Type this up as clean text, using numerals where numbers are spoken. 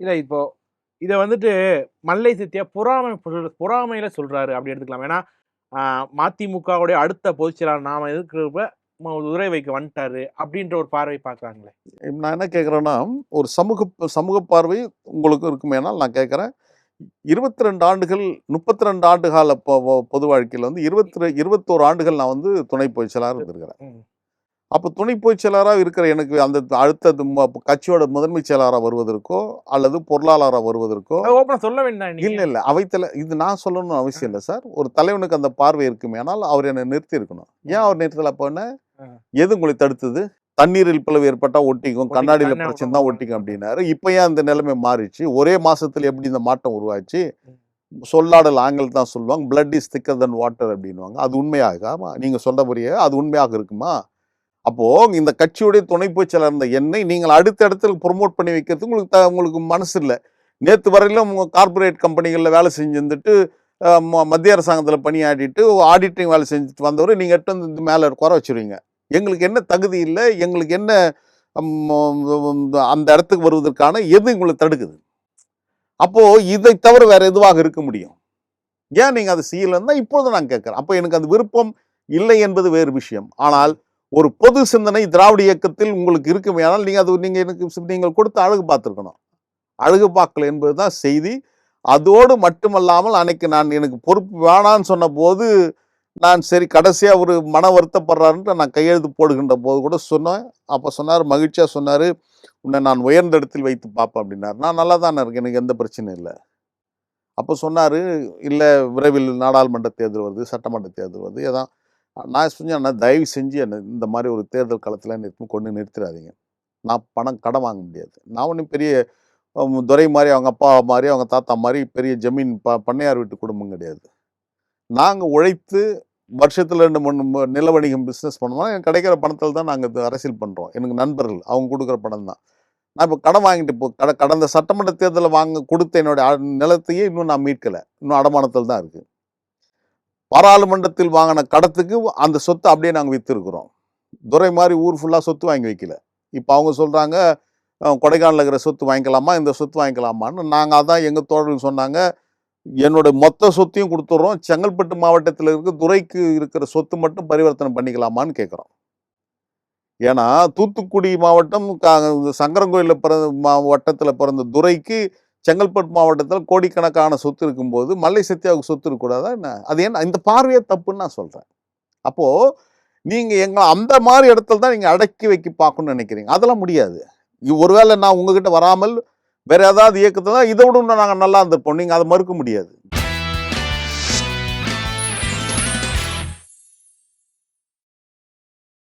இல்ல இப்போ இத வந்துட்டு மல்லை சத்யா பொறாமையில சொல்றாரு அப்படி எடுத்துக்கலாம். ஏன்னா, அ மதிமுகவுடைய அடுத்த பொதுச் செயலாளர் நாம இருக்கிறப்ப துரை வைக்க வந்துட்டாரு அப்படின்ற ஒரு பார்வை பார்க்குறாங்களே. நான் என்ன கேட்குறேன்னா, ஒரு சமூக பார்வை உங்களுக்கு இருக்குமேனால் நான் கேட்குறேன். 22 ஆண்டுகள் 32 ஆண்டு கால பொது வாழ்க்கையில வந்து 21 ஆண்டுகள் நான் வந்து துணை பொதுச் செயலாளரா இருந்திருக்கிறேன். ம். அப்ப துணை பொதுச் செயலாளரா இருக்கிற எனக்கு அந்த அடுத்தது கட்சியோட முதன்மைச் செயலாளரா வருவதற்கோ, அல்லது பொருளாளரா வருவதற்கோ அது ஓப்பனா சொல்ல வேண்டாம் இல்ல, நீங்க. இல்ல. இது நான் சொல்லணும்னு அவசியம் இல்ல சார். ஒரு தலைவனுக்கு அந்த பார்வை இருக்குமேனால், அவர் என்ன நிறுத்தி இருக்கணும். ஏன் அவர் நிறுத்தல அப்பன்னா? எது உங்களை தடுத்தது? தண்ணீரில் பிளவு ஏற்பட்டா ஒட்டிக்கும், கண்ணாடியில பிரச்சனை தான் ஒட்டிக்கும் அப்படின்னாரு. இப்ப ஏன் அந்த நிலைமை மாறிடுச்சு? ஒரே மாசத்துல எப்படி இந்த மாற்றம் உருவாச்சு? சொல்லாடல் ஆங்கிலம் தான் சொல்லுவாங்க. பிளட் இஸ் திக்கர் தன் வாட்டர் அப்படின்னுவாங்க. அது உண்மையாக நீங்க சொல்றபடியே அது உண்மையாக இருக்குமா? அப்போ இந்த கட்சியுடைய துணை பொதுச் செயலாளர் இருந்த என்னை நீங்கள் அடுத்த இடத்துல ப்ரொமோட் பண்ணி வைக்கிறதுக்கு உங்களுக்கு மனசு இல்ல. நேத்து வரையிலும் கார்ப்பரேட் கம்பெனிகள்ல வேலை செஞ்சிருந்துட்டு மத்திய அரசாங்கத்துல பணியாற்றிட்டு ஆடிட்டிங் வேலை செஞ்சுட்டு வந்தவர் நீங்க எட்டு வந்து மேல குறை வச்சிருவீங்க. எங்களுக்கு என்ன தகுதி இல்லை, எங்களுக்கு என்ன அந்த இடத்துக்கு வருவதற்கான எது உங்களை தடுக்குது? அப்போ இதை தவிர வேற எதுவாக இருக்க முடியும்? ஏன் நீங்க அதை செய்யலன்னா இப்போது நான் கேட்கிறேன். அப்போ எனக்கு அந்த விருப்பம் இல்லை என்பது வேறு விஷயம். ஆனால் ஒரு பொது சிந்தனை திராவிட இயக்கத்தில் உங்களுக்கு இருக்குமேயானால் நீங்கள் கொடுத்து அழகு பார்த்துருக்கணும். அழகு பார்க்கல என்பதுதான் செய்தி. அதோடு மட்டுமல்லாமல் அன்னைக்கு எனக்கு பொறுப்பு வேணான்னு சொன்ன போது நான் சரி கடைசியா ஒரு மன வருத்தப்படுறாருன்ட்டு நான் கையெழுத்து போடுகின்ற போது கூட சொன்னேன். அப்ப சொன்னார், மகிழ்ச்சியா சொன்னாரு, உன்னை நான் உயர்ந்த இடத்தில் வைத்து பார்ப்பேன் அப்படின்னாரு. நான் நல்லா தானே இருக்கேன், எனக்கு எந்த பிரச்சனையும் இல்லை. அப்போ சொன்னாரு, இல்ல விரைவில் நாடாளுமன்ற தேர்தல் வருது, சட்டமன்ற தேர்தல் வருது, ஏதான் நான் சொன்னேன், தயவு செஞ்சு என்ன இந்த மாதிரி ஒரு தேர்தல் களத்தில் கொண்டு நிறுத்திடாதீங்க. நான் கடன் வாங்க முடியாது. நான் ஒன்றும் பெரிய துரை மாதிரி அவங்க அப்பா மாதிரி அவங்க தாத்தா மாதிரி பெரிய ஜமீன் பண்ணையார் வீட்டு குடும்பம் கிடையாது. நாங்கள் உழைத்து வருஷத்தில் 2-3 நில வணிகம் பிஸ்னஸ் பண்ணோம்னா எனக்கு கிடைக்கிற பணத்தில் தான் நாங்கள் அரசியல் பண்ணுறோம். எனக்கு நண்பர்கள் அவங்க கொடுக்குற பணம் தான். நான் இப்போ கடன் வாங்கிட்டு கடந்த சட்டமன்ற தேர்தலில் கொடுத்த என்னுடைய நிலத்தையே இன்னும் நான் மீட்கலை. இன்னும் அடமானத்தில் தான் இருக்குது. பாராளுமன்றத்தில் வாங்கின கடத்துக்கு அந்த சொத்தை அப்படியே நாங்கள் விற்றுருக்குறோம். துரை மாதிரி ஊர் ஃபுல்லாக சொத்து வாங்கி வைக்கல. இப்போ அவங்க சொல்கிறாங்க, கொடைக்கானலில் இருக்கிற சொத்து வாங்கிக்கலாமா, இந்த சொத்து வாங்கிக்கலாமான்னு. நாங்கள் அதான் எங்கள் தோழர்கள் சொன்னாங்க, என்னோட மொத்த சொத்தையும் கொடுத்துட்றோம், செங்கல்பட்டு மாவட்டத்தில் இருக்க துரைக்கு இருக்கிற சொத்து மட்டும் பரிவர்த்தனை பண்ணிக்கலாமான்னு கேட்குறோம். ஏன்னா தூத்துக்குடி மாவட்டம் சங்கரங்கோயிலில் வட்டத்தில் பிறந்த துரைக்கு செங்கல்பட்டு மாவட்டத்தில் கோடிக்கணக்கான சொத்து இருக்கும்போது மல்லை சத்யாவுக்கு சொத்து இருக்கக்கூடாதா என்ன? அது என்ன இந்த பார்வையே தப்புன்னு நான் சொல்கிறேன். அப்போது நீங்கள் அந்த மாதிரி இடத்துல தான் நீங்கள் அடக்கி வைக்க பார்க்கணும்னு நினைக்கிறீங்க. அதெல்லாம் முடியாது. ஒருவேளை நான் உங்ககிட்ட வராமல் வேற ஏதாவது இயக்கத்தை தான் இதை விட நாங்கள் நல்லா இருந்திருப்போம். நீங்கள் அதை மறுக்க முடியாது.